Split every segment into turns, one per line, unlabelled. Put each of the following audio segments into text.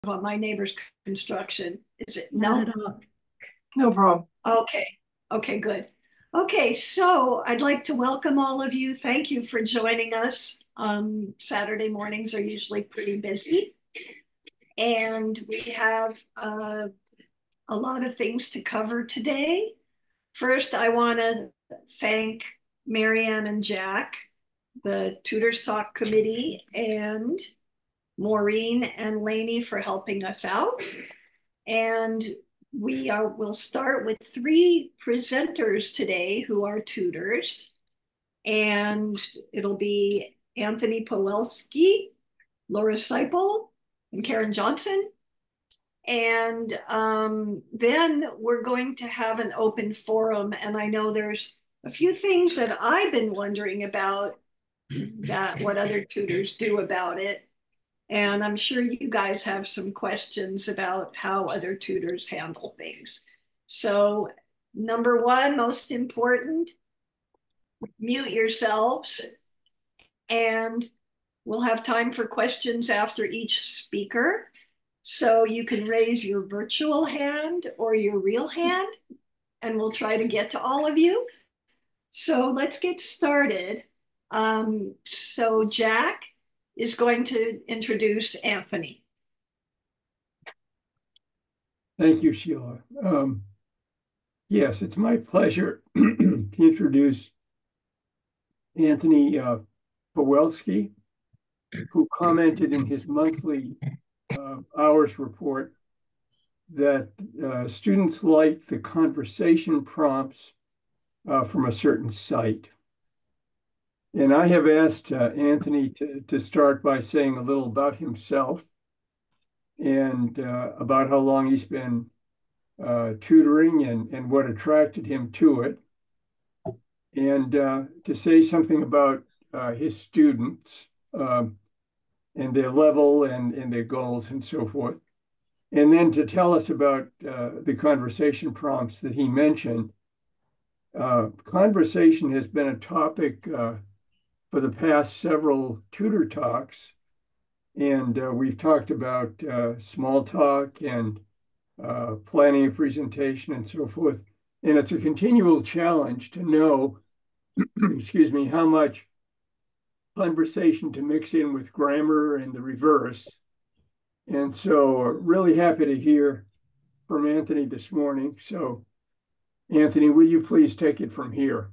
on my neighbor's construction. Is it?
Not
No?
at all.
No problem.
Okay. Okay, good. Okay, so I'd like to welcome all of you. Thank you for joining us. Saturday mornings are usually pretty busy, and we have a lot of things to cover today. First, I want to thank Marianne and Jack, the Tutors Talk committee, and Maureen and Lainey for helping us out. And we'll start with three presenters today who are tutors. And it'll be Anthony Pawelski, Laura Seipel, and Karen Johnson. And then we're going to have an open forum. And I know there's a few things that I've been wondering about, that what other tutors do about it. And I'm sure you guys have some questions about how other tutors handle things. So, number one, most important, mute yourselves, and we'll have time for questions after each speaker. So you can raise your virtual hand or your real hand, and we'll try to get to all of you. So let's get started. So Jack is going to introduce Anthony.
Thank you, Sheila. Yes, it's my pleasure to introduce Anthony Pawelski, who commented in his monthly hours report that students like the conversation prompts from a certain site. And I have asked Anthony to start by saying a little about himself and about how long he's been tutoring and what attracted him to it, and to say something about his students and their level and their goals and so forth. And then to tell us about the conversation prompts that he mentioned. Conversation has been a topic for the past several tutor talks. And we've talked about small talk and planning a presentation and so forth. And it's a continual challenge to know, excuse me, how much conversation to mix in with grammar and the reverse. And so really happy to hear from Anthony this morning. So Anthony, will you please take it from here?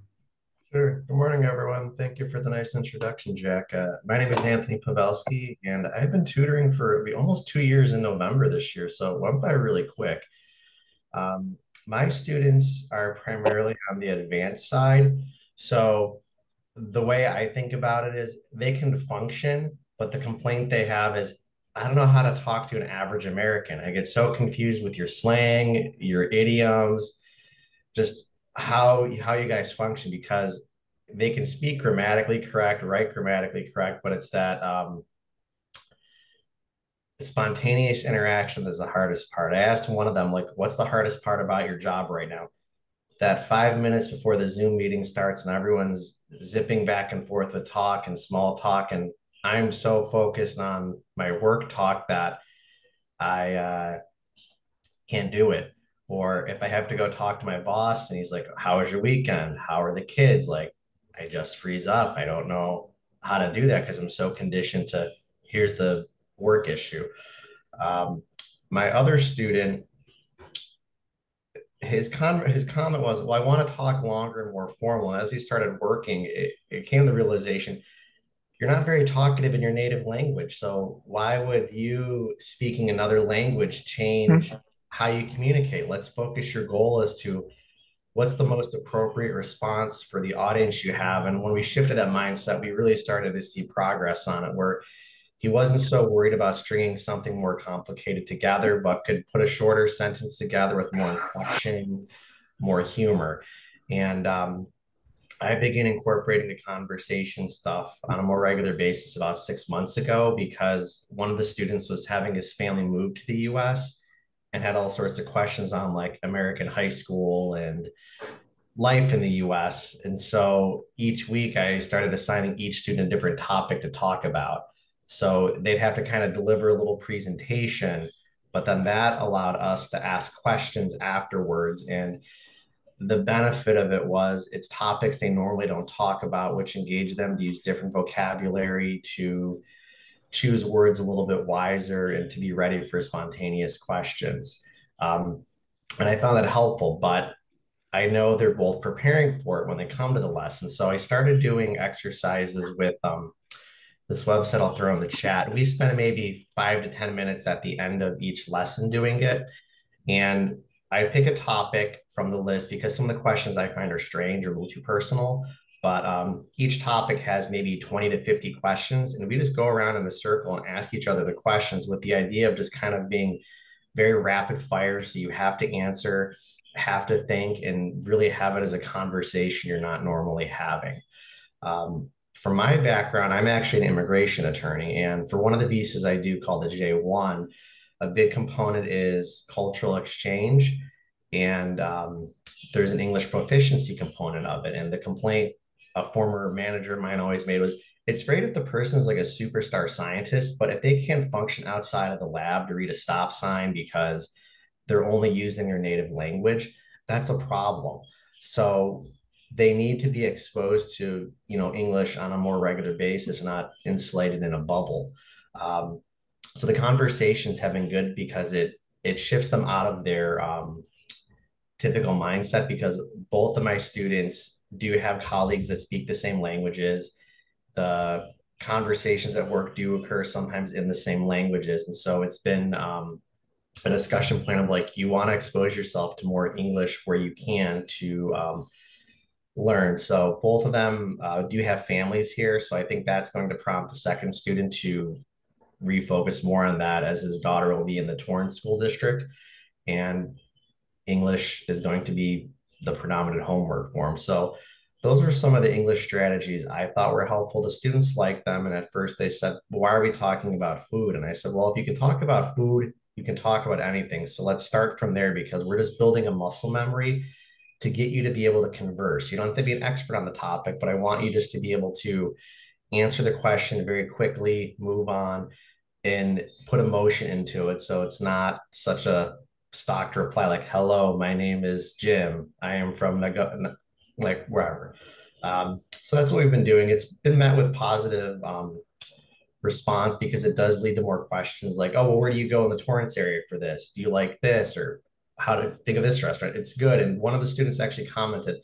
Sure. Good morning, everyone. Thank you for the nice introduction, Jack. My name is Anthony Pavelski, and I've been tutoring for almost 2 years in November this year, so it went by really quick. My students are primarily on the advanced side, so the way I think about it is they can function, but the complaint they have is, I don't know how to talk to an average American. I get so confused with your slang, your idioms, just how you guys function, because they can speak grammatically correct, write grammatically correct, but it's that spontaneous interaction that's the hardest part. I asked one of them, like, what's the hardest part about your job right now? That 5 minutes before the Zoom meeting starts and everyone's zipping back and forth with talk and small talk, and I'm so focused on my work talk that I can't do it. Or if I have to go talk to my boss and he's like, how was your weekend? How are the kids? Like, I just freeze up. I don't know how to do that because I'm so conditioned to, here's the work issue. My other student, his comment was, well, I want to talk longer and more formal. And as we started working, it came to the realization, you're not very talkative in your native language. So why would you speaking another language change how you communicate? Let's focus your goal as to what's the most appropriate response for the audience you have. And when we shifted that mindset, we really started to see progress on it, where he wasn't so worried about stringing something more complicated together, but could put a shorter sentence together with more inflection, more humor. And I began incorporating the conversation stuff on a more regular basis about 6 months ago, because one of the students was having his family move to the US and had all sorts of questions on like American high school and life in the US. And so each week I started assigning each student a different topic to talk about. So they'd have to kind of deliver a little presentation but then that allowed us to ask questions afterwards. And the benefit of it was it's topics they normally don't talk about, which engage them to use different vocabulary, to choose words a little bit wiser, and to be ready for spontaneous questions. Um, and I found that helpful, but I know they're both preparing for it when they come to the lesson. So I started doing exercises with this website I'll throw in the chat. We spend maybe 5 to 10 minutes at the end of each lesson doing it. And I pick a topic from the list because some of the questions I find are strange or a little too personal. But each topic has maybe 20 to 50 questions. And we just go around in a circle and ask each other the questions with the idea of just kind of being very rapid fire. So you have to answer, have to think, and really have it as a conversation you're not normally having. For my background, I'm actually an immigration attorney. And for one of the visas I do called the J1, a big component is cultural exchange. And there's an English proficiency component of it. And the complaint a former manager of mine always made was it's great if the person is like a superstar scientist, but if they can't function outside of the lab to read a stop sign because they're only using their native language, that's a problem. So they need to be exposed to, English on a more regular basis, not insulated in a bubble. So the conversations have been good because it shifts them out of their typical mindset, because both of my students do have colleagues that speak the same languages. The conversations at work do occur sometimes in the same languages. And so it's been a discussion point of like, you want to expose yourself to more English where you can to learn. So both of them do have families here. So I think that's going to prompt the second student to refocus more on that, as his daughter will be in the Torrance School District. And English is going to be the predominant homework for him. So those are some of the English strategies I thought were helpful. The students liked them. And at first they said, well, why are we talking about food? And I said, well, if you can talk about food, you can talk about anything. So let's start from there, because we're just building a muscle memory to get you to be able to converse. You don't have to be an expert on the topic, but I want you just to be able to answer the question very quickly, move on, and put emotion into it. So it's not such a stock reply like, hello, my name is Jim. I am from like wherever. So that's what we've been doing. It's been met with positive response, because it does lead to more questions like, oh, well, where do you go in the Torrance area for this? Do you like this? Or how to think of this restaurant? It's good. And one of the students actually commented,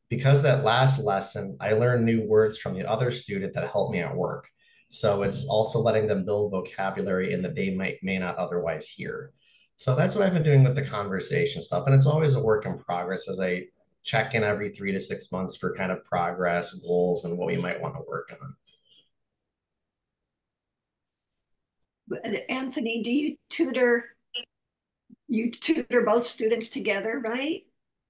because that last lesson, I learned new words from the other student that helped me at work. So it's also letting them build vocabulary in that they may not otherwise hear. So that's what I've been doing with the conversation stuff. And it's always a work in progress as I check in every 3 to 6 months for kind of progress, goals, and what we might want to work on.
Anthony, do you tutor? You tutor both students together, right?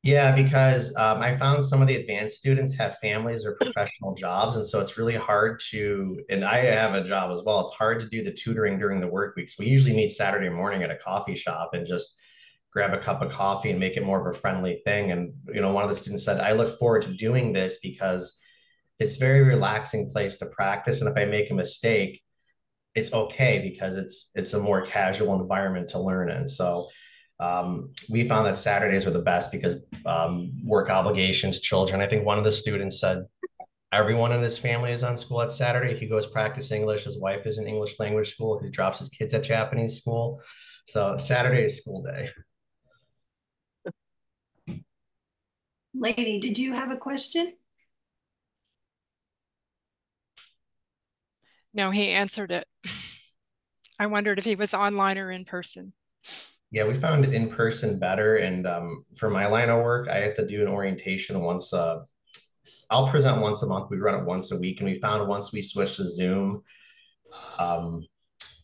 Yeah, because I found some of the advanced students have families or professional jobs. And so it's really hard to, and I have a job as well, it's hard to do the tutoring during the work weeks. We usually meet Saturday morning at a coffee shop and just grab a cup of coffee and make it more of a friendly thing. And, one of the students said, I look forward to doing this because it's a very relaxing place to practice. And if I make a mistake, it's okay, because it's a more casual environment to learn in. So we found that Saturdays are the best because work obligations, children. I think one of the students said everyone in his family is on school at Saturday. He goes practice English. His wife is in English language school. He drops his kids at Japanese school. So Saturday is school day.
Lainey, did you have a question?
No, he answered it. I wondered if he was online or in person.
Yeah, we found it in person better. And for my line of work, I have to do an orientation once. I'll present once a month. We run it once a week. And we found once we switched to Zoom um,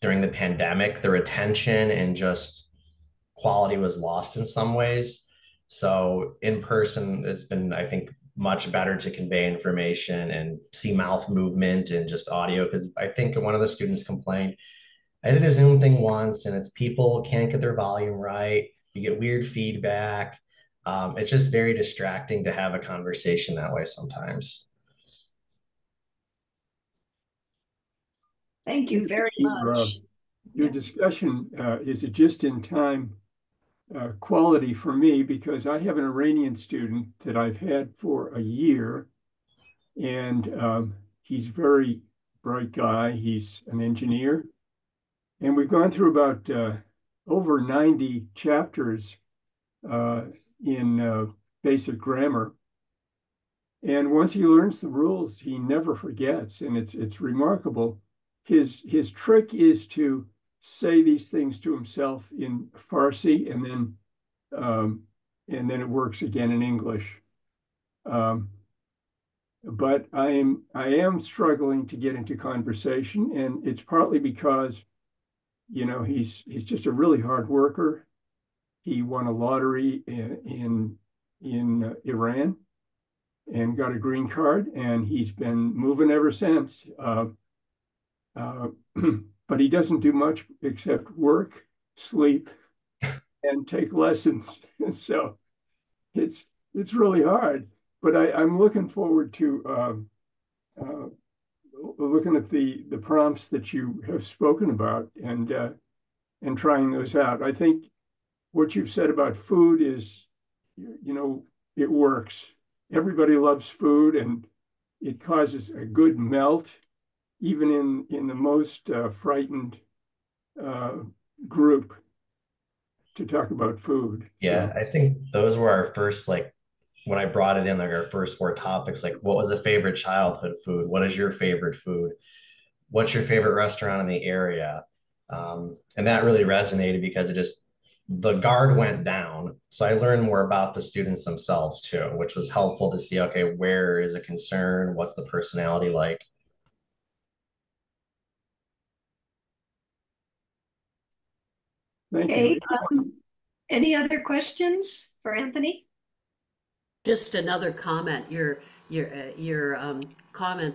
during the pandemic, the retention and just quality was lost in some ways. So in person, it's been, I think, much better to convey information and see mouth movement and just audio. Because I think one of the students complained, I did a Zoom thing once and it's people can't get their volume right. You get weird feedback. It's just very distracting to have a conversation that way sometimes.
Thank you very much.
your discussion is a just-in-time quality for me because I have an Iranian student that I've had for a year, and he's a very bright guy. He's an engineer, and we've gone through about over 90 chapters in basic grammar. And once he learns the rules, he never forgets, and it's remarkable. His trick is to say these things to himself in Farsi, um, and then it works again in English. Um, but I am struggling to get into conversation, and it's partly because he's just a really hard worker. He won a lottery in Iran and got a green card, and he's been moving ever since. But he doesn't do much except work, sleep, and take lessons. So it's really hard. But I'm looking forward to looking at the prompts that you have spoken about and trying those out. I think what you've said about food is, it works. Everybody loves food, and it causes a good melt, even in the most frightened uh, group, to talk about food.
Yeah,
So
I think those were our first, like, when I brought it in, like our first four topics, like what was a favorite childhood food? What is your favorite food? What's your favorite restaurant in the area? And that really resonated because the guard went down. So I learned more about the students themselves too, which was helpful to see, okay, where is a concern? What's the personality like?
thank you.
Okay, any other questions for Anthony?
Just another comment. Your comment,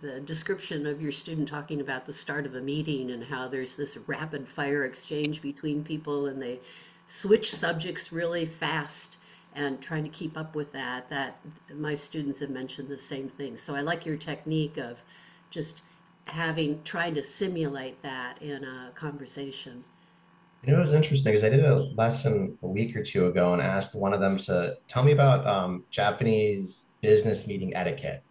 the description of your student talking about the start of a meeting and how there's this rapid fire exchange between people and they switch subjects really fast and trying to keep up with that. That my students have mentioned the same thing. So I like your technique of just trying to simulate that in a conversation.
It was interesting because I did a lesson a week or two ago and asked one of them to tell me about Japanese business meeting etiquette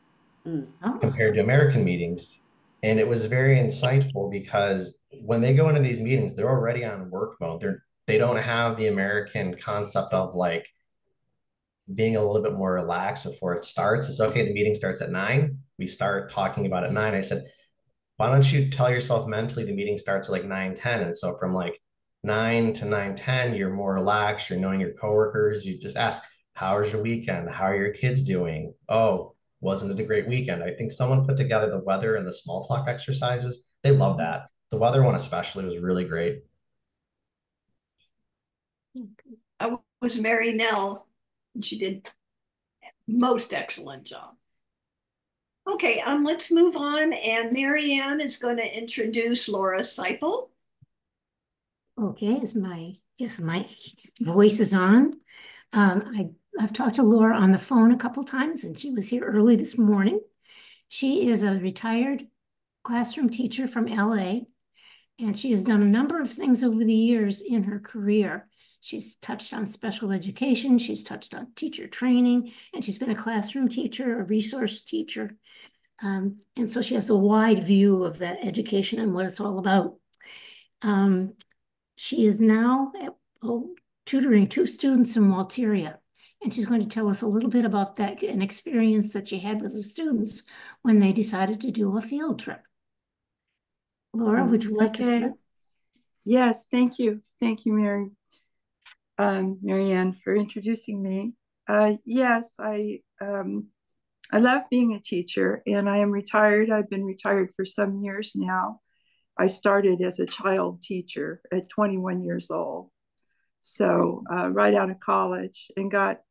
Mm.
Oh,
compared to American meetings. And it was very insightful because when they go into these meetings, they're already on work mode. They don't have the American concept of like being a little bit more relaxed before it starts. It's okay, the meeting starts at 9. We start talking about at 9. I said, why don't you tell yourself mentally the meeting starts at like 9:10? And so from like 9 to 9:10, you're more relaxed, you're knowing your coworkers, you just ask, how was your weekend? How are your kids doing? Oh, wasn't it a great weekend? I think someone put together the weather and the small talk exercises. They love that. The weather one especially was really great.
I was Mary Nell, and she did most excellent job. Okay, let's move on, and Marianne is going to introduce Laura Seipel.
okay. Yes, my voice is on. I've talked to Laura on the phone a couple times, and she was here early this morning. She is a retired classroom teacher from LA, and she has done a number of things over the years in her career. She's touched on special education, she's touched on teacher training, and she's been a classroom teacher, a resource teacher. And so she has a wide view of that education and what it's all about. She is now tutoring 2 students in Walteria, and she's going to tell us a little bit about that, an experience that she had with the students when they decided to do a field trip. Laura, would you like to start?
Yes, thank you. Thank you, Marianne, for introducing me. Yes, I love being a teacher, and I am retired. I've been retired for some years now. I started as a child teacher at 21 years old. So right out of college, and got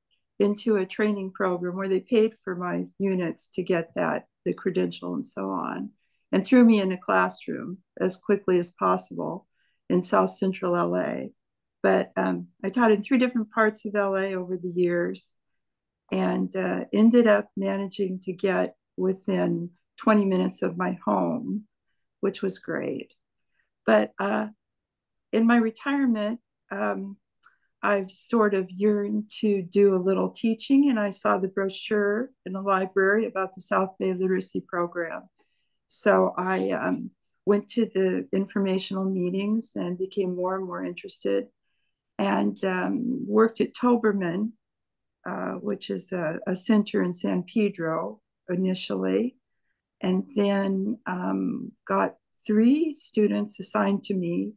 into a training program where they paid for my units to get the credential and so on, and threw me in a classroom as quickly as possible in South Central LA. But I taught in 3 different parts of LA over the years, and ended up managing to get within 20 minutes of my home, which was great. But in my retirement, I've sort of yearned to do a little teaching, and I saw the brochure in the library about the South Bay Literacy Program. So I went to the informational meetings and became more and more interested, and worked at Toberman, which is a center in San Pedro initially, and then got 3 students assigned to me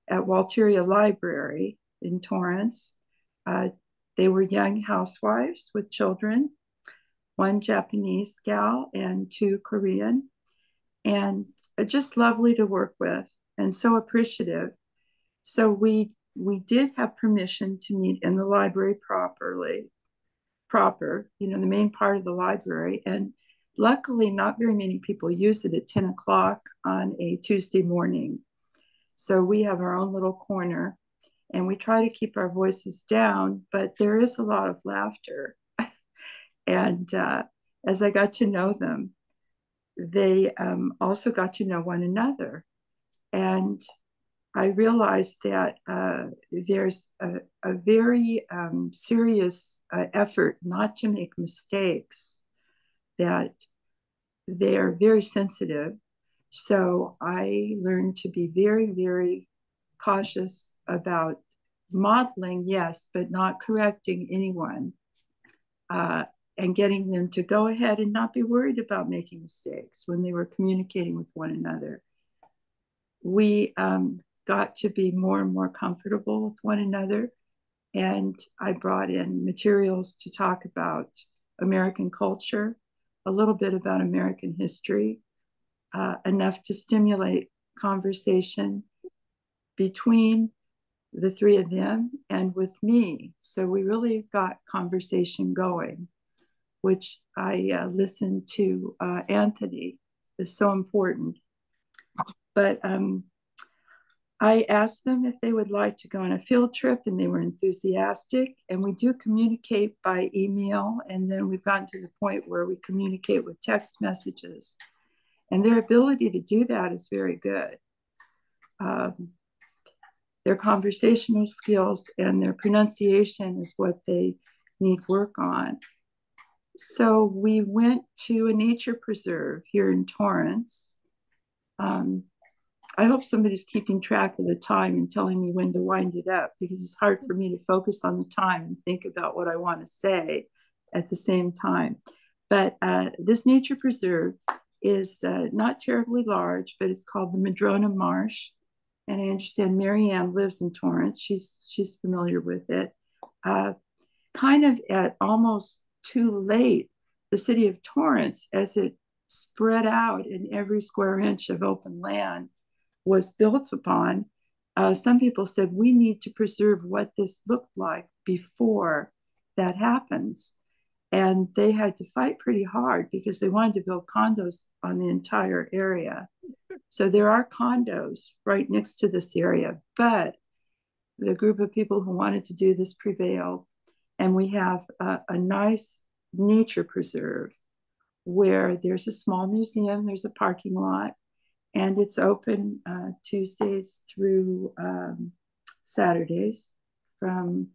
at Walteria Library in Torrance. They were young housewives with children, 1 Japanese gal and 2 Korean, and just lovely to work with and so appreciative. So we did have permission to meet in the library proper, the main part of the library. And luckily, not very many people use it at 10 o'clock on a Tuesday morning. So we have our own little corner, and we try to keep our voices down, but there is a lot of laughter. And as I got to know them, they also got to know one another. And I realized that there's a very serious effort not to make mistakes, that they're very sensitive. So I learned to be very, very cautious about modeling, yes, but not correcting anyone, and getting them to go ahead and not be worried about making mistakes when they were communicating with one another. We got to be more and more comfortable with one another, and I brought in materials to talk about American culture, a little bit about American history, enough to stimulate conversation between the 3 of them and with me. So we really got conversation going, which I listened to Anthony, is so important. But I asked them if they would like to go on a field trip, and they were enthusiastic. And we do communicate by email, and then we've gotten to the point where we communicate with text messages. And their ability to do that is very good. Their conversational skills and their pronunciation is what they need work on. So we went to a nature preserve here in Torrance. I hope somebody's keeping track of the time and telling me when to wind it up, because it's hard for me to focus on the time and think about what I want to say at the same time. But this nature preserve is not terribly large, but it's called the Madrona Marsh. And I understand Mary Ann lives in Torrance. She's familiar with it. Kind of at almost too late, the city of Torrance, as it spread out in every square inch of open land, was built upon. Some people said we need to preserve what this looked like before that happens. And they had to fight pretty hard because they wanted to build condos on the entire area. So there are condos right next to this area, but the group of people who wanted to do this prevailed. And we have a nice nature preserve where there's a small museum, there's a parking lot, and it's open Tuesdays through Saturdays from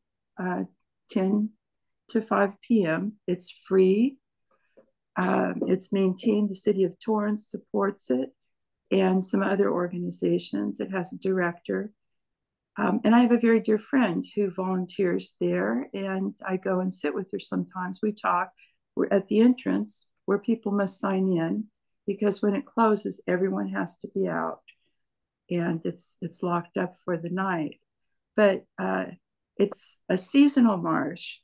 10 to 5 p.m. It's free. It's maintained. The city of Torrance supports it, and some other organizations. It has a director. And I have a very dear friend who volunteers there, and I go and sit with her sometimes. We talk. We're at the entrance where people must sign in, because when it closes, everyone has to be out, and it's locked up for the night. But it's a seasonal marsh.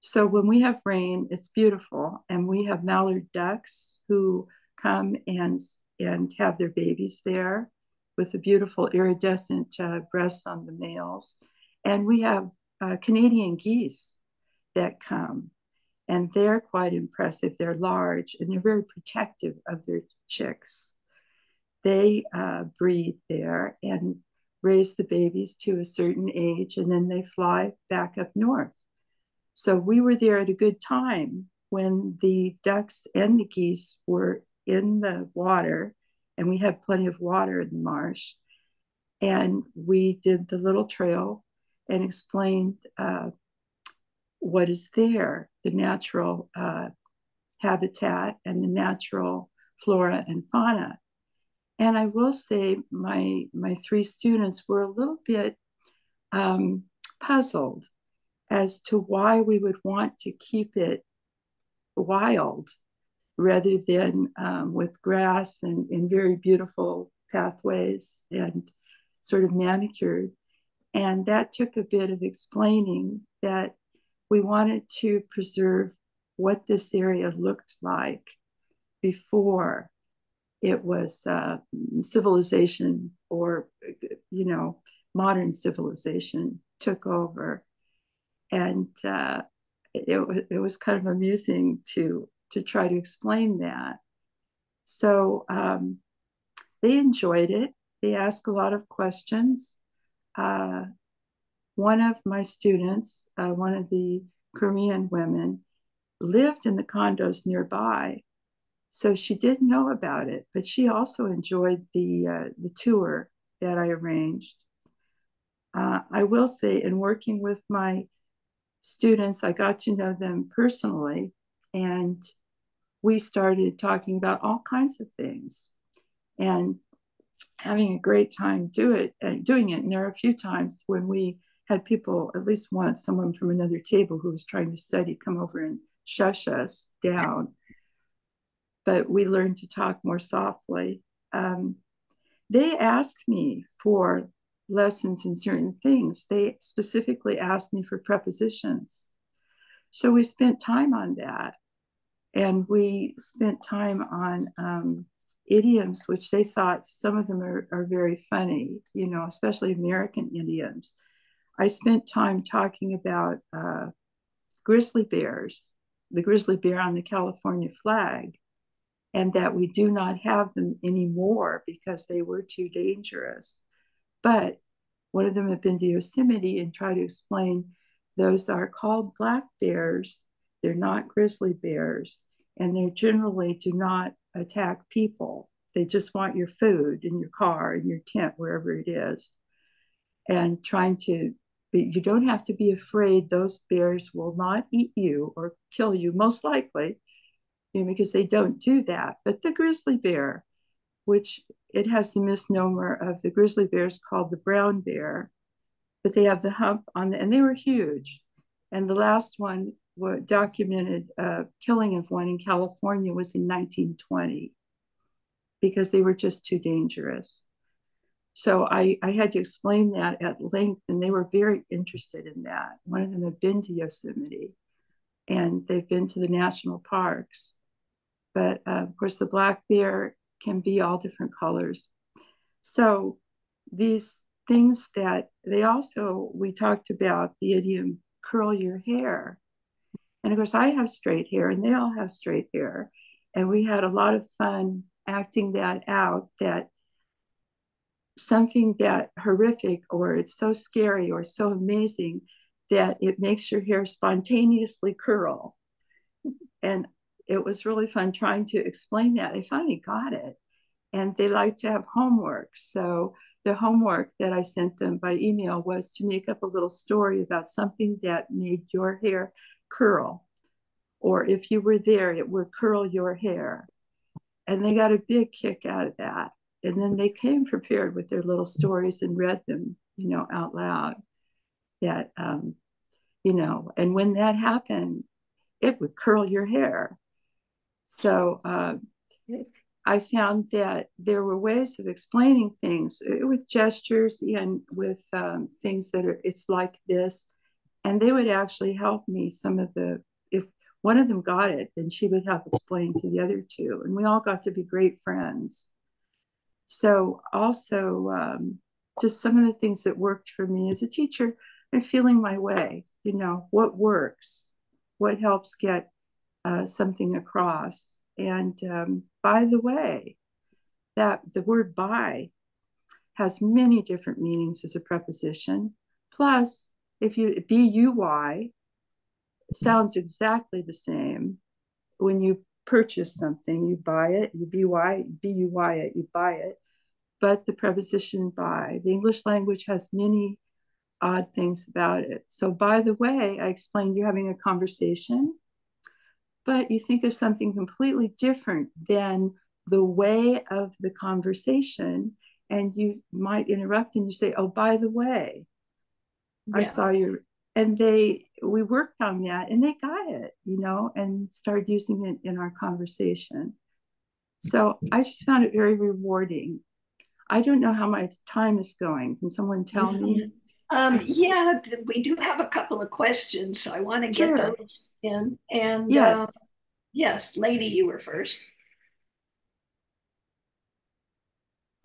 So when we have rain, it's beautiful. And we have mallard ducks who come and have their babies there with the beautiful iridescent breasts on the males. And we have Canadian geese that come, and they're quite impressive. They're large, and they're very protective of their chicks. They breed there and raise the babies to a certain age, and then they fly back up north. So we were there at a good time when the ducks and the geese were in the water, and we had plenty of water in the marsh. And we did the little trail and explained what is there, the natural habitat and the natural flora and fauna. And I will say my three students were a little bit puzzled as to why we would want to keep it wild rather than with grass and very beautiful pathways and sort of manicured. And that took a bit of explaining that we wanted to preserve what this area looked like before it was civilization or, modern civilization took over. And it was kind of amusing to try to explain that. So they enjoyed it. They asked a lot of questions. One of my students, one of the Korean women, lived in the condos nearby. So she did know about it, but she also enjoyed the tour that I arranged. I will say, in working with my students, I got to know them personally, and we started talking about all kinds of things and having a great time doing it. And there are a few times when we had people, at least once, someone from another table who was trying to study come over and shush us down. But we learned to talk more softly. They asked me for lessons in certain things. They specifically asked me for prepositions. So we spent time on that. And we spent time on idioms, which they thought some of them are very funny, especially American idioms. I spent time talking about grizzly bears, the grizzly bear on the California flag, and that we do not have them anymore because they were too dangerous. But one of them had been to Yosemite and tried to explain those are called black bears. They're not grizzly bears, and they generally do not attack people. They just want your food in your car, in your tent, wherever it is. And you don't have to be afraid. Those bears will not eat you or kill you, most likely, because they don't do that. But the grizzly bear, which it has the misnomer of the grizzly bears called the brown bear, but they have the hump and they were huge. And the last one documented killing of one in California was in 1920 because they were just too dangerous. So I had to explain that at length, and they were very interested in that. One of them had been to Yosemite, and they've been to the national parks. But of course, the black bear can be all different colors. So these things that we talked about the idiom curl your hair. And of course, I have straight hair and they all have straight hair. And we had a lot of fun acting that out, that something that horrific or it's so scary or so amazing that it makes your hair spontaneously curl. And it was really fun trying to explain that. They finally got it. And they like to have homework. So the homework that I sent them by email was to make up a little story about something that made your hair curl. Or if you were there, it would curl your hair. And they got a big kick out of that. And then they came prepared with their little stories and read them, out loud. That, and when that happened, it would curl your hair. So I found that there were ways of explaining things with gestures and with things it's like this. And they would actually help me. If one of them got it, then she would help explain to the other two. And we all got to be great friends. So also just some of the things that worked for me as a teacher and feeling my way, what works, what helps get something across. And by the way, that the word by has many different meanings as a preposition. Plus, if you B-U-Y sounds exactly the same when you purchase something. You buy it, you B-U-Y it, you buy it. but the preposition by. The English language has many odd things about it. So by the way, I explained you're having a conversation, but you think of something completely different than the way of the conversation, and you might interrupt and you say, oh, by the way, I saw your, and we worked on that and they got it, and started using it in our conversation. So I just found it very rewarding. I don't know how my time is going. Can someone tell me?
Yeah, we do have a couple of questions, so I want to get those in. And
yes,
yes, lady, you were first.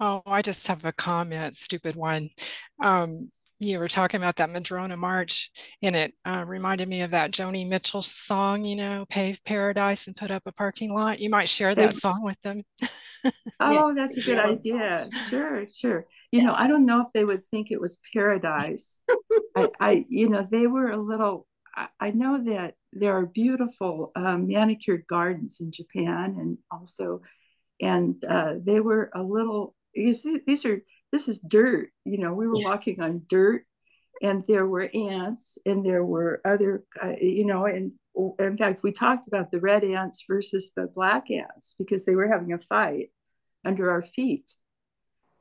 Oh, I just have a comment, stupid one. You were talking about that Madrona March, and it reminded me of that Joni Mitchell song, Pave Paradise and Put Up a Parking Lot. You might share that song with them.
Oh, that's a good idea. Sure. I don't know if they would think it was paradise. They were a little, I know that there are beautiful manicured gardens in Japan and they were a little, this is dirt, we were walking on dirt, and there were ants and there were other, and in fact, we talked about the red ants versus the black ants because they were having a fight under our feet.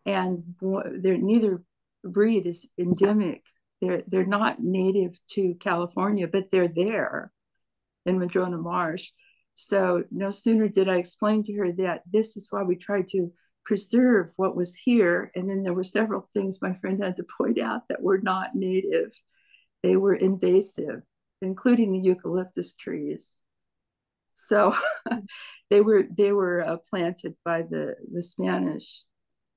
And neither breed is endemic. They're not native to California, but they're there in Madrona Marsh. So no sooner did I explain to her that this is why we tried to preserve what was here. And then there were several things my friend had to point out that were not native. They were invasive, including the eucalyptus trees. So they were planted by the Spanish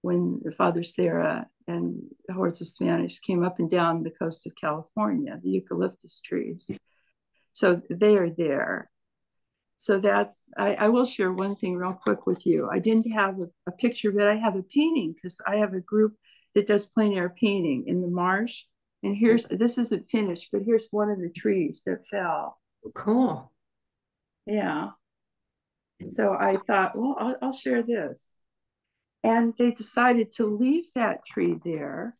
when Father Sarah and hordes of Spanish came up and down the coast of California, the eucalyptus trees. So they are there. So I will share one thing real quick with you. I didn't have a picture, but I have a painting because I have a group that does plein air painting in the marsh. And this isn't finished, but here's one of the trees that fell.
Cool.
Yeah. So I thought, well, I'll share this. And they decided to leave that tree there.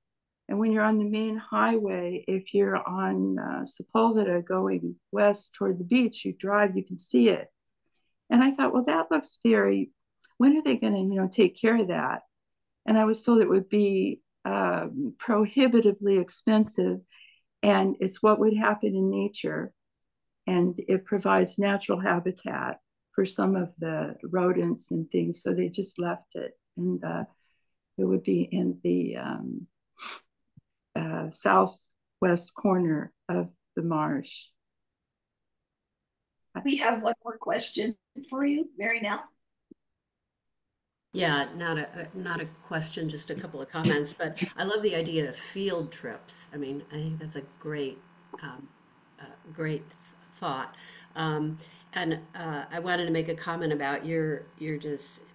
And when you're on the main highway, if you're on Sepulveda going west toward the beach, you drive, you can see it. And I thought, well, that looks when are they going to, take care of that? And I was told it would be prohibitively expensive. And it's what would happen in nature. And it provides natural habitat for some of the rodents and things. So they just left it. And it would be in the southwest corner of the marsh.
We have one more question for you, Mary Nell.
Yeah, not a question, just a couple of comments. But I love the idea of field trips. I mean, I think that's a great thought. And I wanted to make a comment about your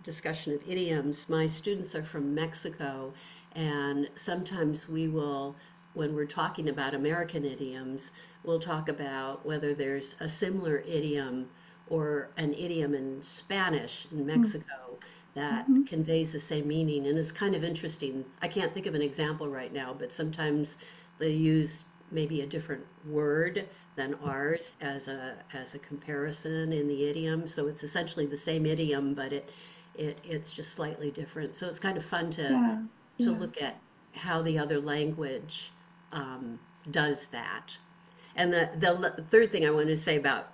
discussion of idioms. My students are from Mexico, and sometimes we will, when we're talking about American idioms, we'll talk about whether there's a similar idiom or an idiom in Spanish in Mexico that conveys the same meaning. And it's kind of interesting. I can't think of an example right now, but sometimes they use maybe a different word than ours as a comparison in the idiom. So it's essentially the same idiom, but it's just slightly different. So it's kind of fun to look at how the other language does that. And the third thing I wanted to say about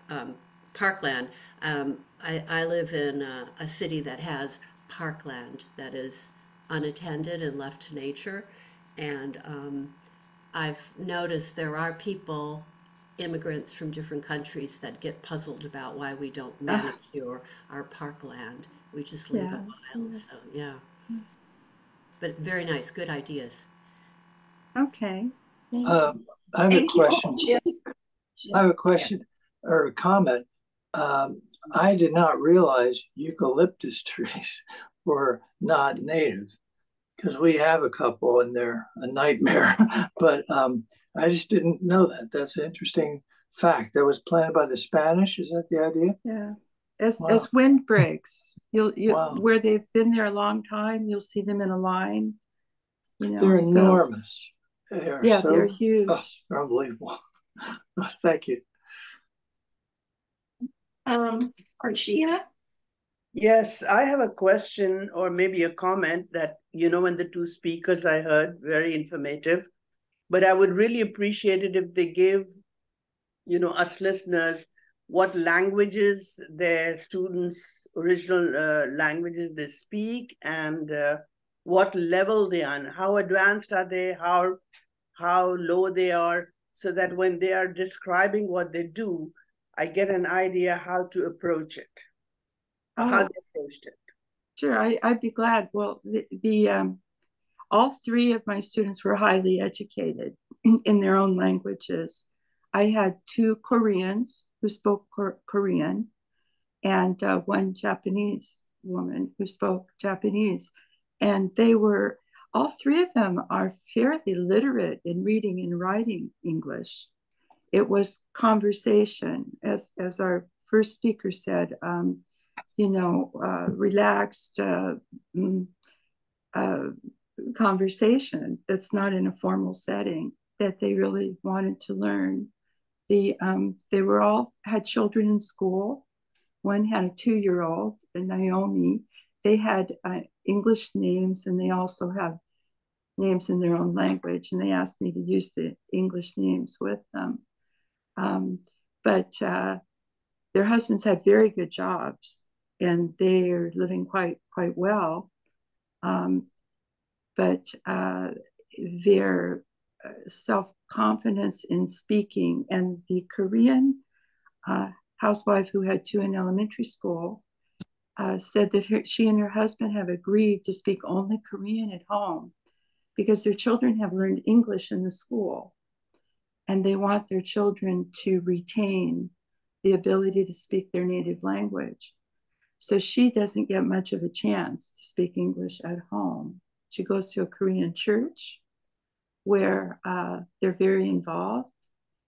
parkland, I live in a city that has parkland that is unattended and left to nature. And I've noticed there are people, immigrants from different countries, that get puzzled about why we don't manicure our parkland. We just leave it wild. So yeah. But very nice, good ideas.
Okay.
I have a question. I have a question or a comment. I did not realize eucalyptus trees were not native because we have a couple and they're a nightmare. But I just didn't know that. That's an interesting fact. That was planted by the Spanish. Is that the idea?
Yeah. as wind breaks, you'll
Wow.
where they've been there a long time, you'll see them in a line. You know,
They're
so
enormous. They are
yeah,
so
they're huge.
they're unbelievable. Thank you.
Arshia?
Yes, I have a question or maybe a comment that, when the two speakers I heard, very informative, but I would really appreciate it if they give, us listeners, what languages their students, original languages they speak, and what level they are, and how advanced are they, how low they are, so that when they are describing what they do, I get an idea how to approach it, how they approached it.
Sure, I'd be glad. Well, all three of my students were highly educated in their own languages. I had two Koreans who spoke Korean, and one Japanese woman who spoke Japanese. And all three of them are fairly literate in reading and writing English. It was conversation, as our first speaker said, relaxed conversation that's not in a formal setting that they really wanted to learn. They were all had children in school. One had a 2-year-old, Naomi. They had English names, and they also have names in their own language. And they asked me to use the English names with them. But their husbands had very good jobs, and they are living quite well. But their self-confidence in speaking, and the Korean housewife who had two in elementary school said that she and her husband have agreed to speak only Korean at home because their children have learned English in the school, and they want their children to retain the ability to speak their native language. So she doesn't get much of a chance to speak English at home. She goes to a Korean church where they're very involved,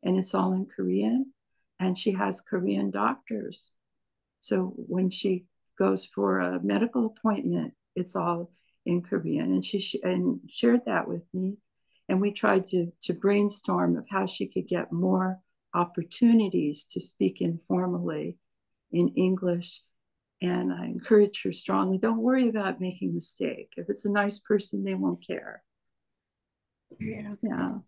and it's all in Korean, and she has Korean doctors. So when she goes for a medical appointment, it's all in Korean. And she shared that with me, and we tried to brainstorm of how she could get more opportunities to speak informally in English. And I encourage her strongly, don't worry about making a mistake. If it's a nice person, they won't care.
Yeah.
Yeah.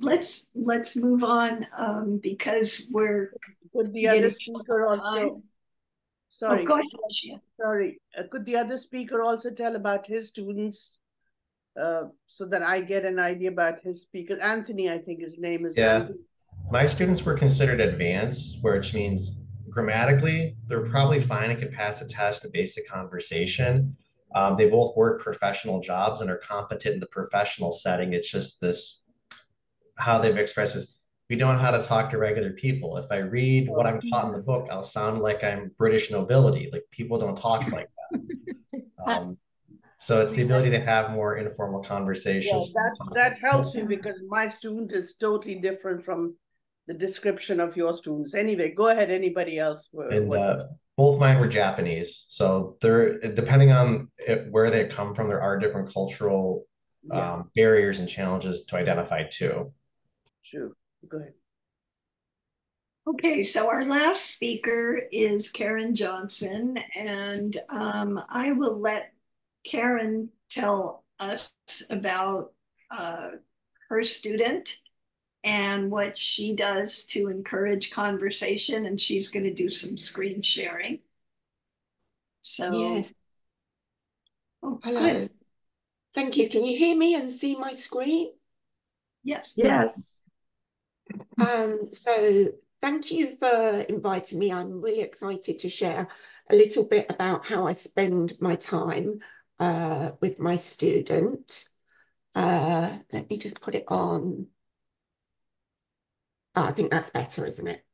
Let's move on because we're
Could the other speaker also, sorry,
go ahead.
Sorry, could the other speaker also tell about his students so that I get an idea about his speakers? Anthony, I think his name is.
Yeah,
Anthony.
My students were considered advanced, which means grammatically, they're probably fine and could pass a test of basic conversation. They both work professional jobs and are competent in the professional setting. It's just how they've expressed is, we don't know how to talk to regular people. If I read what I'm taught in the book, I'll sound like I'm British nobility. Like, people don't talk like that. So it's the ability to have more informal conversations.
Yeah, that helps me because my student is totally different from the description of your students. Anyway, go ahead. Anybody else?
And both mine were Japanese. So they're, depending on where they come from, there are different cultural barriers and challenges to identify too.
Sure. Go ahead.
Okay, so our last speaker is Karen Johnson, and I will let Karen tell us about her student and what she does to encourage conversation, and she's going to do some screen sharing. So,
yes.
Oh,
hello.
Good.
Thank you. Can you hear me and see my screen?
Yes.
Yes.
So thank you for inviting me. I'm really excited to share a little bit about how I spend my time with my student. Let me just put it on. I think that's better, isn't it?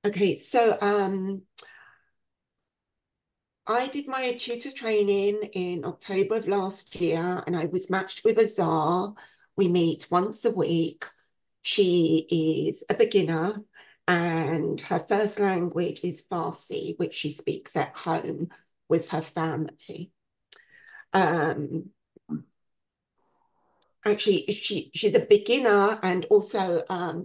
Okay, so I did my tutor training in October of last year, and I was matched with a czar. We meet once a week. She is a beginner and her first language is Farsi, which she speaks at home with her family. Actually, she's a beginner, and also I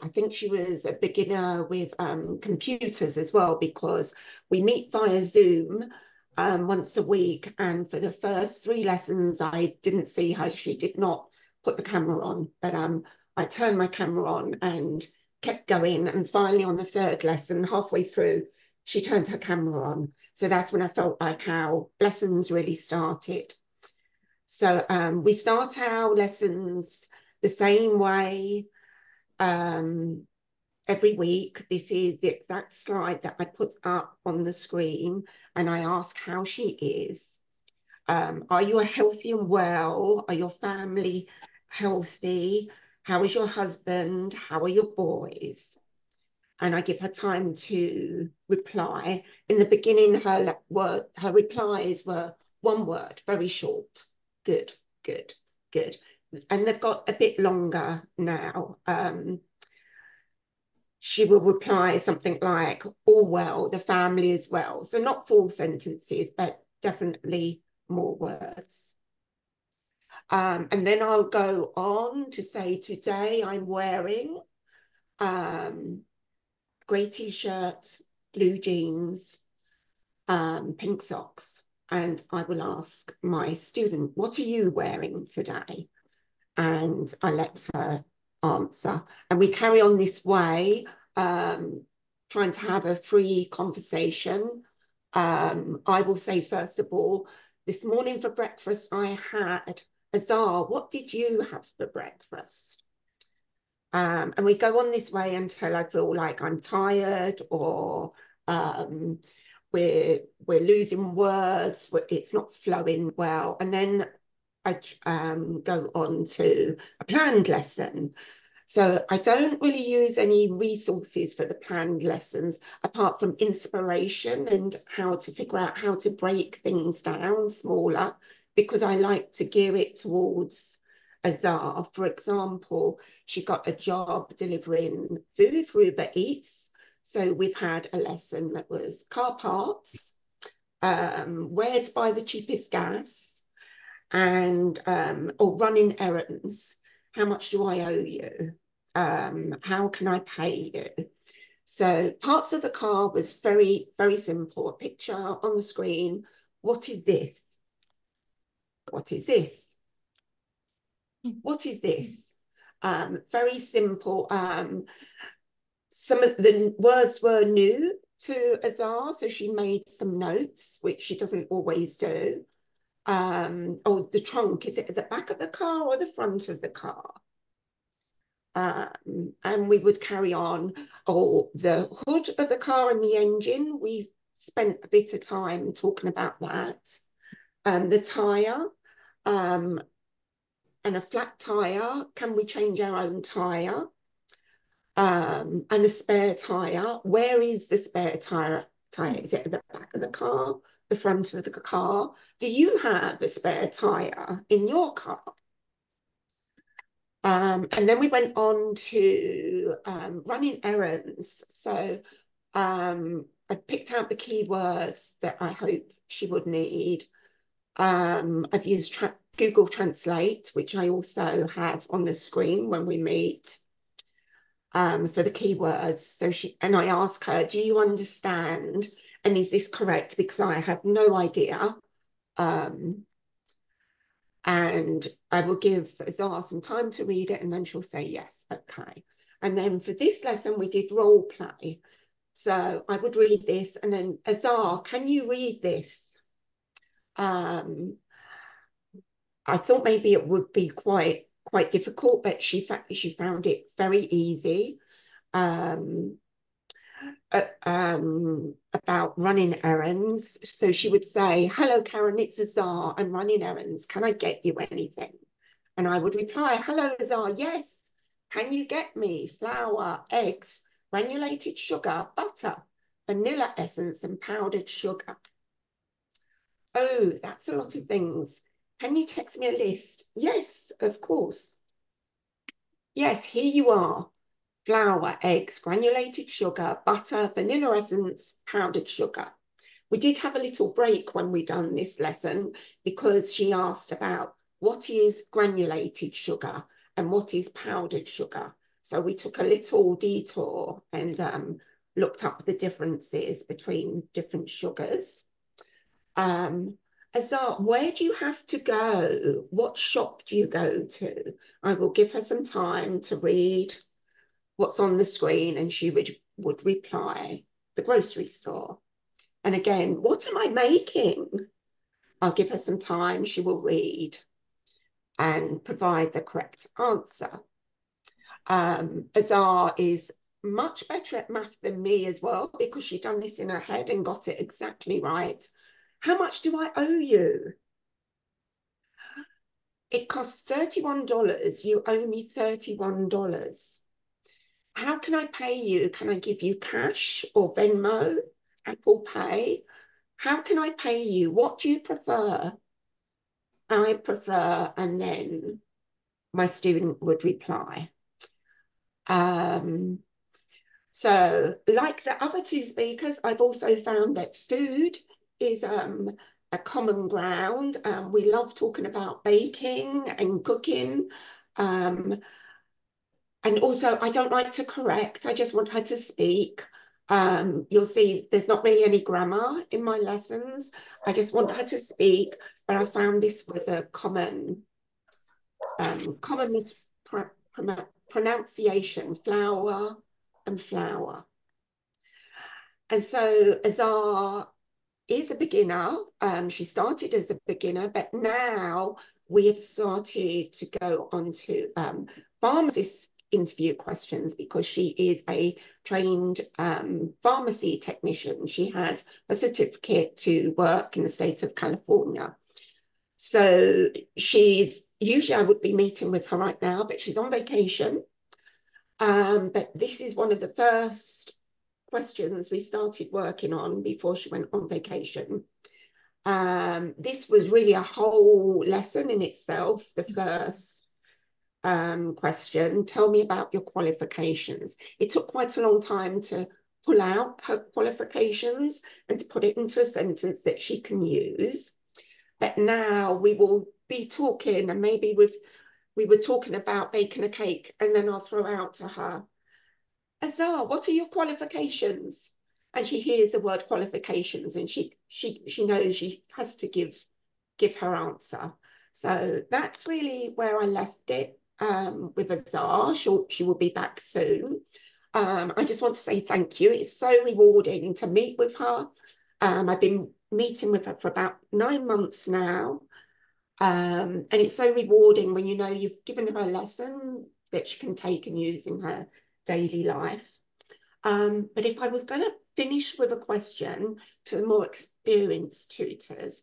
think she was a beginner with computers as well, because we meet via Zoom once a week, and for the first 3 lessons I didn't see her. She did not put the camera on, but I turned my camera on and kept going, and finally on the 3rd lesson, halfway through, she turned her camera on. So that's when I felt like how lessons really started. So we start our lessons the same way every week. This is the exact slide that I put up on the screen, and I ask how she is. Are you healthy and well? Are your family healthy? How is your husband? How are your boys? And I give her time to reply. In the beginning, her replies were one word, very short. Good, good, good. And they've got a bit longer now. She will reply something like, all well, the family is well. So not full sentences, but definitely more words. And then I'll go on to say, today I'm wearing grey t-shirt, blue jeans, pink socks. And I will ask my student, what are you wearing today? And I let her answer. And we carry on this way, trying to have a free conversation. I will say, first of all, this morning for breakfast, I had Azar. What did you have for breakfast? And we go on this way until I feel like I'm tired, or we're losing words, it's not flowing well. And then I go on to a planned lesson. So I don't really use any resources for the planned lessons, apart from inspiration and how to figure out how to break things down smaller, because I like to gear it towards Azar. For example, she got a job delivering food for Uber Eats. So we've had a lesson that was car parts, where to buy the cheapest gas, and or running errands. How much do I owe you? How can I pay you? So parts of the car was very, very simple. A picture on the screen. What is this? What is this? What is this? Very simple. Some of the words were new to Azar, so she made some notes, which she doesn't always do. Oh, the trunk, is it at the back of the car or the front of the car? And we would carry on. Oh, the hood of the car and the engine, we spent a bit of time talking about that. The tyre, and a flat tyre, can we change our own tyre? And a spare tyre, where is the spare tyre? Is it at the back of the car, the front of the car? Do you have a spare tyre in your car? And then we went on to running errands. So I picked out the keywords that I hope she would need. I've used Google Translate, which I also have on the screen when we meet, for the keywords. So I ask her, do you understand? And is this correct? Because I have no idea. And I will give Azar some time to read it, and then she'll say, yes, okay. And then for this lesson, we did role play. So I would read this, and then, Azar, can you read this? I thought maybe it would be quite difficult, but she found it very easy. About running errands. So she would say, hello, Karen, it's Azar. I'm running errands. Can I get you anything? And I would reply, hello, Azar. Yes. Can you get me flour, eggs, granulated sugar, butter, vanilla essence, and powdered sugar? Oh, that's a lot of things. Can you text me a list? Yes, of course. Yes, here you are. Flour, eggs, granulated sugar, butter, vanilla essence, powdered sugar. We did have a little break when we done this lesson because she asked about what is granulated sugar and what is powdered sugar. So we took a little detour and looked up the differences between different sugars. Azar, where do you have to go? What shop do you go to? I will give her some time to read what's on the screen and she would reply, the grocery store. And again, what am I making? I'll give her some time. She will read and provide the correct answer. Azar is much better at math than me as well because she'd done this in her head and got it exactly right. How much do I owe you? It costs $31. You owe me $31. How can I pay you? Can I give you cash or Venmo, Apple Pay? How can I pay you? What do you prefer? I prefer, and then my student would reply. So like the other two speakers, I've also found that food is a common ground. We love talking about baking and cooking. And also, I don't like to correct. I just want her to speak. You'll see there's not really any grammar in my lessons. I just want her to speak. But I found this was a common pronunciation, flour and flour. And so Azar is a beginner. She started as a beginner, but now we have started to go on to pharmacist interview questions because she is a trained pharmacy technician. She has a certificate to work in the state of California. So she's usually I would be meeting with her right now, but she's on vacation. But this is one of the first questions we started working on before she went on vacation. This was really a whole lesson in itself, the first question. Tell me about your qualifications. It took quite a long time to pull out her qualifications and to put it into a sentence that she can use. But now we will be talking, and maybe we were talking about baking a cake, and then I'll throw out to her, Azar, what are your qualifications? And she hears the word qualifications and she knows she has to give her answer. So that's really where I left it with Azar. She will be back soon. I just want to say thank you. It's so rewarding to meet with her. I've been meeting with her for about 9 months now. And it's so rewarding when you know you've given her a lesson that she can take and use in her daily life. But if I was going to finish with a question to the more experienced tutors,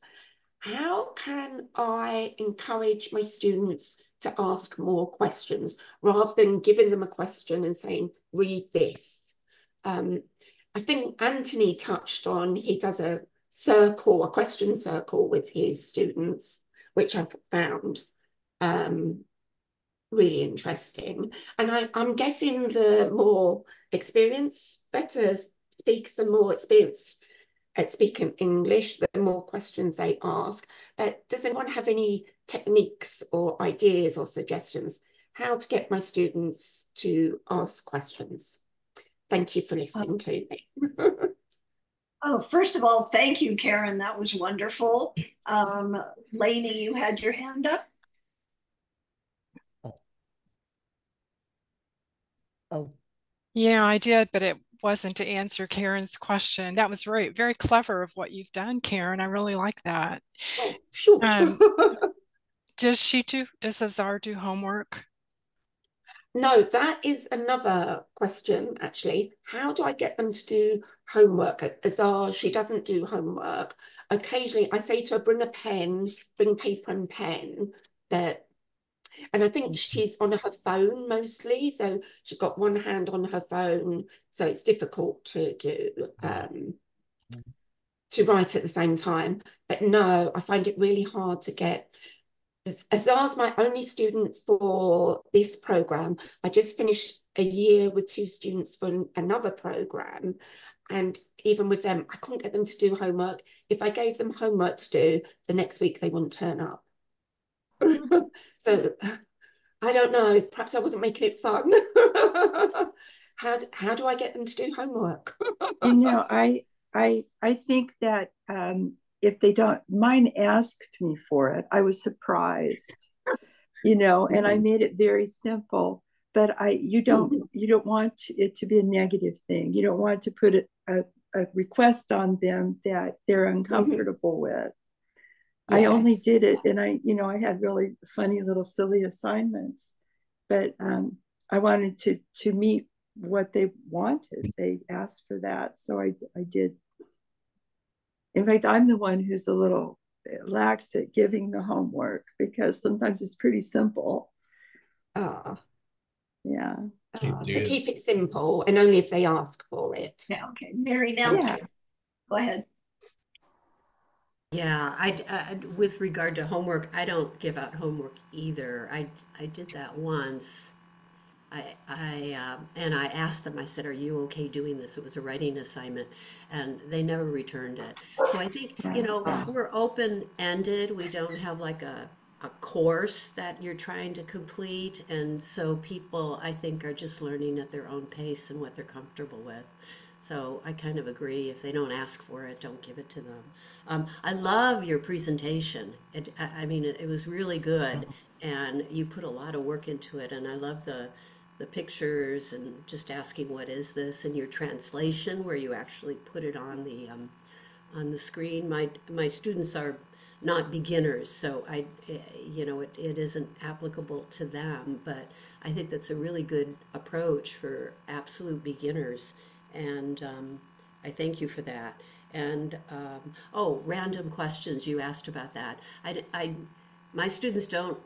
how can I encourage my students to ask more questions rather than giving them a question and saying, read this? I think Anthony touched on, he does a question circle with his students, which I've found really interesting. And I'm guessing the more experienced, better speakers and more experienced at speaking English, the more questions they ask. But does anyone have any techniques or ideas or suggestions how to get my students to ask questions? Thank you for listening to me.
Oh, first of all, thank you, Karen. That was wonderful. Lainey, you had your hand up.
Oh.
Yeah, I did, but it wasn't to answer Karen's question. That was very, very clever of what you've done, Karen. I really like that.
Oh, sure.
Does Azar do homework?
No, that is another question, actually. How do I get them to do homework? Azar, she doesn't do homework. Occasionally, I say to her, bring a pen, bring paper and pen. And I think she's on her phone mostly, so she's got one hand on her phone, so it's difficult to do to write at the same time. But no, I find it really hard to get as Zara's my only student for this program, I just finished a year with 2 students for another program. And even with them, I couldn't get them to do homework. If I gave them homework to do, the next week they wouldn't turn up. So I don't know, perhaps I wasn't making it fun. How do I get them to do homework?
You know, I think that if they don't, mine asked me for it. I was surprised, you know, and I made it very simple. But you don't want it to be a negative thing. You don't want to put a request on them that they're uncomfortable with. Yes. I only did it, and I had really funny little silly assignments, but I wanted to meet what they wanted. They asked for that, so I did. In fact, I'm the one who's a little lax at giving the homework because sometimes it's pretty simple.
Ah.
Yeah.
So keep it simple and only if they ask for it.
Yeah, okay. Mary, now go ahead.
Yeah, I with regard to homework, I don't give out homework either. I did that once. And I asked them, I said, "Are you okay doing this?" It was a writing assignment, and they never returned it. So I think, we're open-ended. We don't have like a course that you're trying to complete. And so people, I think, are just learning at their own pace and what they're comfortable with. So I kind of agree. If they don't ask for it, don't give it to them. I love your presentation. I mean, it was really good, and you put a lot of work into it. And I love the pictures and just asking what is this, and your translation where you actually put it on the screen. My students are not beginners, so it isn't applicable to them, but I think that's a really good approach for absolute beginners, and I thank you for that. And random questions, you asked about that. My students don't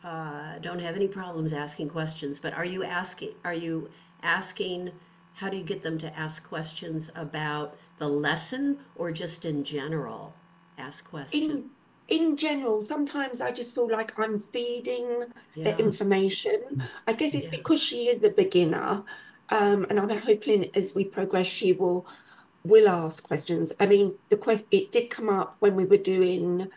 have any problems asking questions, but are you asking, how do you get them to ask questions about the lesson or just in general ask questions?
In general, sometimes I just feel like I'm feeding the information. I guess it's because she is a beginner, and I'm hoping as we progress she will ask questions. I mean, it did come up when we were doing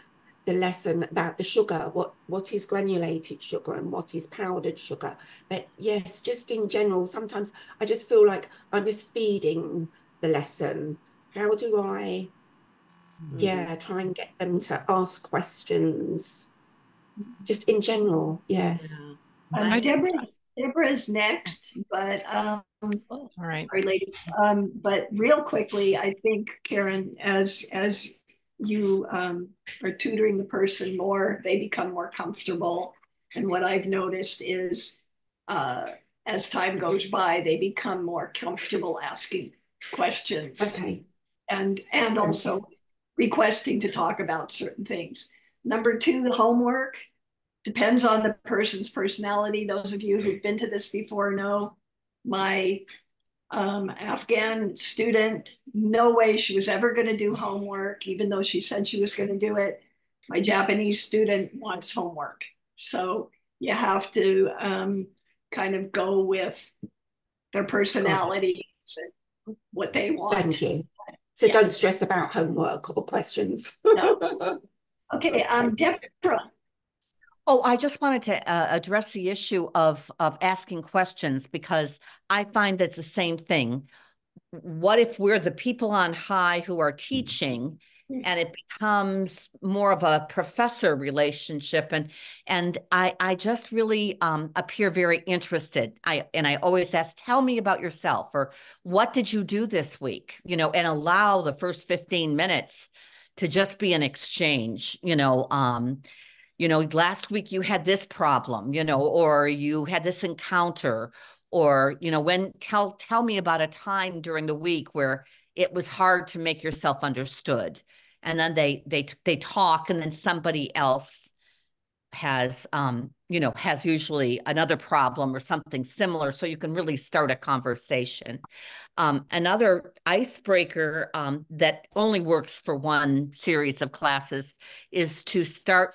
the lesson about the sugar, what is granulated sugar and what is powdered sugar. But yes, just in general, sometimes I just feel like I'm just feeding the lesson. How do I try and get them to ask questions just in general? Yes.
Deborah's next, but
all right.
Sorry, ladies. But real quickly, I think, Karen, as you are tutoring the person more, they become more comfortable. And what I've noticed is as time goes by, they become more comfortable asking questions.
Okay.
And also requesting to talk about certain things. Number 2, the homework depends on the person's personality. Those of you who've been to this before know my Afghan student, no way she was ever going to do homework, even though she said she was going to do it. My Japanese student wants homework. So you have to kind of go with their personality and what they want.
Thank you. So don't stress about homework or questions.
No. Okay, Deborah.
Oh, I just wanted to address the issue of asking questions, because I find that's the same thing. What if we're the people on high who are teaching, and it becomes more of a professor relationship, and I just really appear very interested. I always ask, tell me about yourself, or what did you do this week? And allow the first 15 minutes to just be an exchange. Last week you had this problem, or you had this encounter, or, tell me about a time during the week where it was hard to make yourself understood. And then they talk, and then somebody else has usually another problem or something similar. So you can really start a conversation. Another icebreaker that only works for one series of classes is to start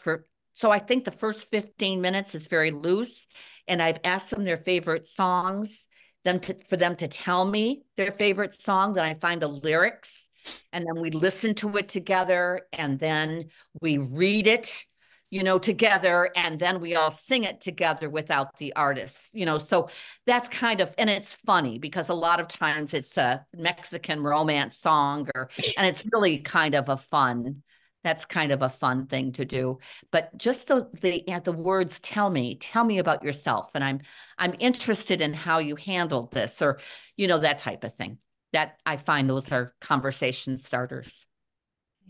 So I think the first 15 minutes is very loose. And I've asked them their favorite songs, for them to tell me their favorite song. Then I find the lyrics, and then we listen to it together, and then we read it, together, and then we all sing it together without the artists, so that's kind of, and it's funny because a lot of times it's a Mexican romance song, and it's really kind of that's kind of a fun thing to do. But just the words, tell me about yourself. And I'm interested in how you handled this, or, that type of thing. That I find those are conversation starters.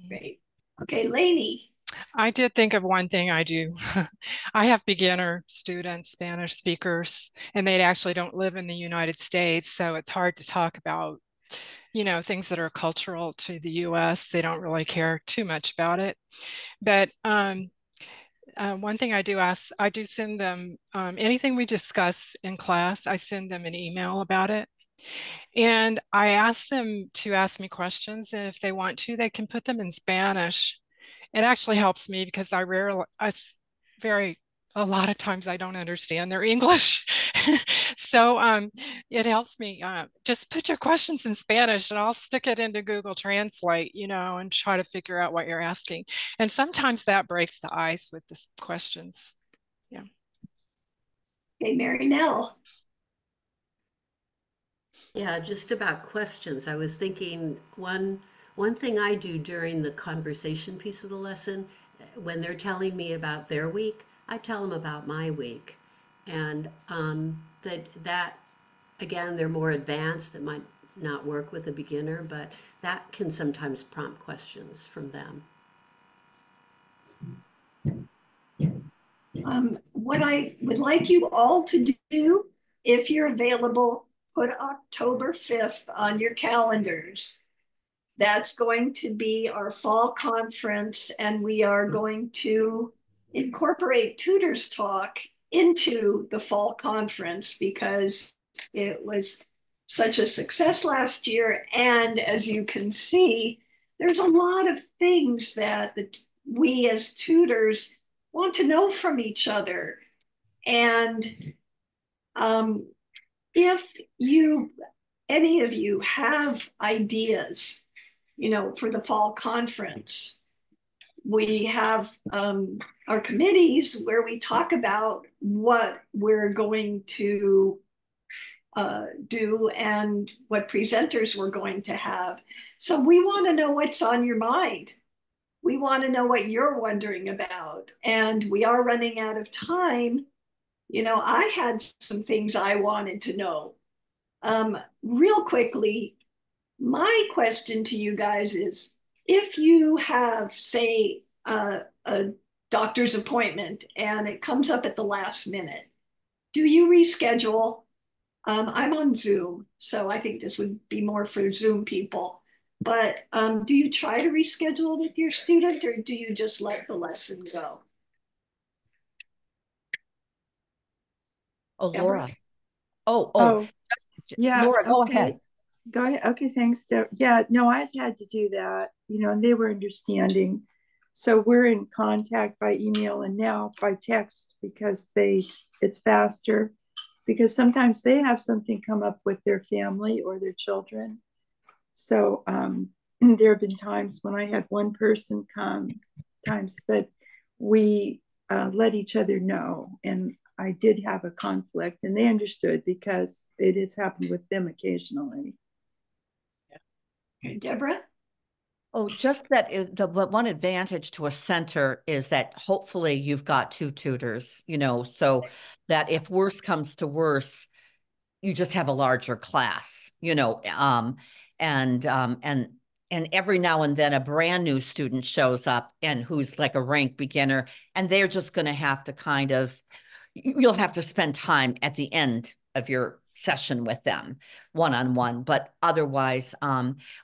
Great. Okay, Lainey.
I did think of one thing I do. I have beginner students, Spanish speakers, and they actually don't live in the United States. So it's hard to talk about, things that are cultural to the US. They don't really care too much about it. But one thing I do send them anything we discuss in class, I send them an email about it. And I ask them to ask me questions. And if they want to, they can put them in Spanish. It actually helps me because a lot of times I don't understand their English. So it helps me. Just put your questions in Spanish and I'll stick it into Google Translate, and try to figure out what you're asking. And sometimes that breaks the ice with the questions. Yeah.
Okay, Mary Nell.
Yeah, just about questions. I was thinking one thing I do during the conversation piece of the lesson, when they're telling me about their week, I tell them about my week. And that again, they're more advanced, that might not work with a beginner, but that can sometimes prompt questions from them.
What I would like you all to do, if you're available, put October 5th on your calendars. That's going to be our fall conference, and we are going to incorporate Tutors Talk into the fall conference because it was such a success last year. And as you can see, there's a lot of things that we as tutors want to know from each other. And if any of you have ideas, for the fall conference, we have our committees where we talk about what we're going to do and what presenters we're going to have. So we want to know what's on your mind. We want to know what you're wondering about. And we are running out of time. I had some things I wanted to know. Real quickly, my question to you guys is, if you have, say, a doctor's appointment and it comes up at the last minute, do you reschedule? I'm on Zoom, so I think this would be more for Zoom people. But do you try to reschedule with your student, or do you just let the lesson go?
Oh, Laura.
Oh, yeah.
Laura, go
okay.
ahead.
Go ahead. Okay, thanks. Yeah, no, I've had to do that, and they were understanding. So we're in contact by email and now by text because it's faster, because sometimes they have something come up with their family or their children. So there have been times when I had one person come, but we let each other know. And I did have a conflict, and they understood because it has happened with them occasionally.
Okay, Deborah?
Oh, just that the one advantage to a center is that hopefully you've got two tutors, so that if worse comes to worse, you just have a larger class, and every now and then a brand new student shows up and who's like a rank beginner, and they're just going to have to you'll have to spend time at the end of your session with them one-on-one, but otherwise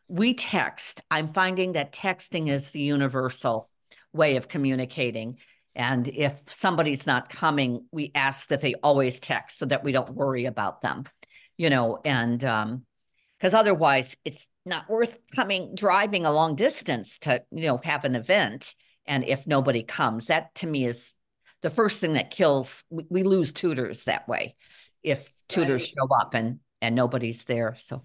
we text. I'm finding that texting is the universal way of communicating, and if somebody's not coming, we ask that they always text so that we don't worry about them, and because otherwise it's not worth driving a long distance to have an event And if nobody comes, that to me is the first thing that kills. We lose tutors that way if tutors show up and nobody's there. So.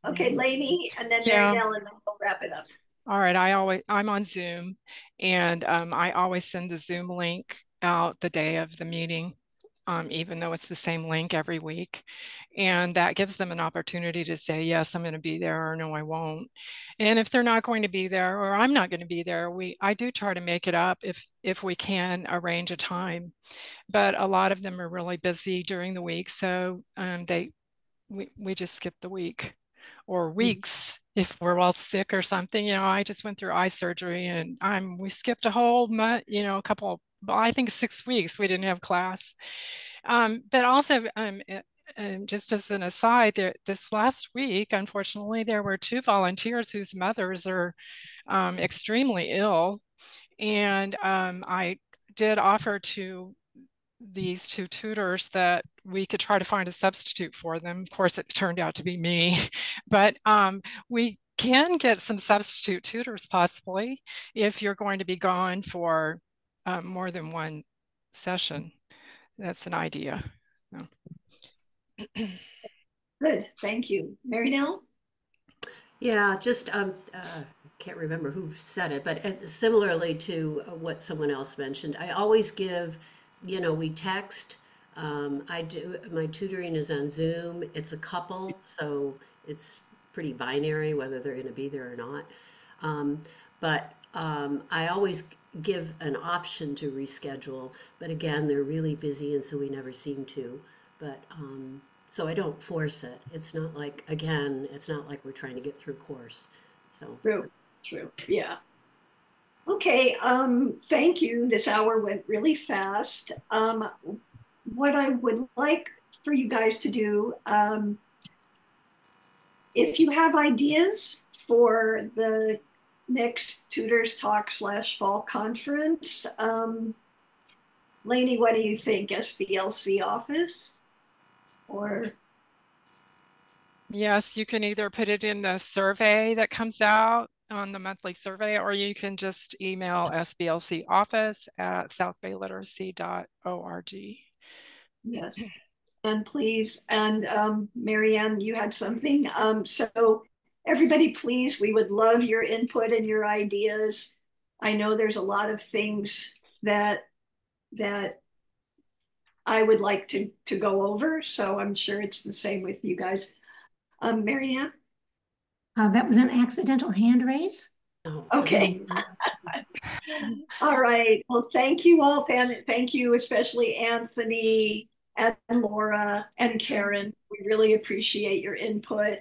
Okay, Lainey, and then Mary Nell, and then we'll wrap it up.
All right, I'm on Zoom, and I always send the Zoom link out the day of the meeting, even though it's the same link every week. And that gives them an opportunity to say, yes, I'm going to be there, or no, I won't. And if they're not going to be there, or I'm not going to be there, I do try to make it up if we can arrange a time. But a lot of them are really busy during the week, so we just skip the week or weeks if we're all sick or something. I just went through eye surgery, and we skipped a whole month, I think 6 weeks we didn't have class. But also, just as an aside, this last week, unfortunately, there were 2 volunteers whose mothers are extremely ill. And I did offer to these 2 tutors that we could try to find a substitute for them. Of course, it turned out to be me, but we can get some substitute tutors possibly if you're going to be gone for more than one session. That's an idea.
Good, thank you. Mary Nell?
Yeah, just can't remember who said it, but similarly to what someone else mentioned, I always give, we text. I do, my tutoring is on Zoom. It's a couple, so it's pretty binary whether they're going to be there or not. But I always give an option to reschedule, but again, they're really busy, and so we never seem to. But so I don't force it. It's not like, again, it's not like we're trying to get through course. So
True, yeah. Okay, thank you. This hour went really fast. What I would like for you guys to do, if you have ideas for the next Tutors Talk / fall conference, Lainey, what do you think? SBLC office? Or?
Yes, you can either put it in the survey that comes out on the monthly survey, or you can just email sblcoffice@southbayliteracy.org.
Yes, and please, and Marianne, you had something. So everybody, please, we would love your input and your ideas. I know there's a lot of things that I would like to go over, so I'm sure it's the same with you guys. Marianne?
That was an accidental hand raise.
Okay. All right. Well, thank you all, and thank you especially Anthony and Laura and Karen. We really appreciate your input,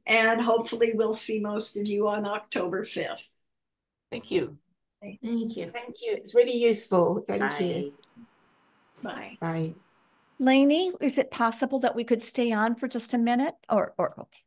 and hopefully we'll see most of you on October 5th.
Thank you.
Thank you.
Thank you. It's really useful. Thank you.
Bye.
Bye.
Lainey, is it possible that we could stay on for just a minute? Or okay.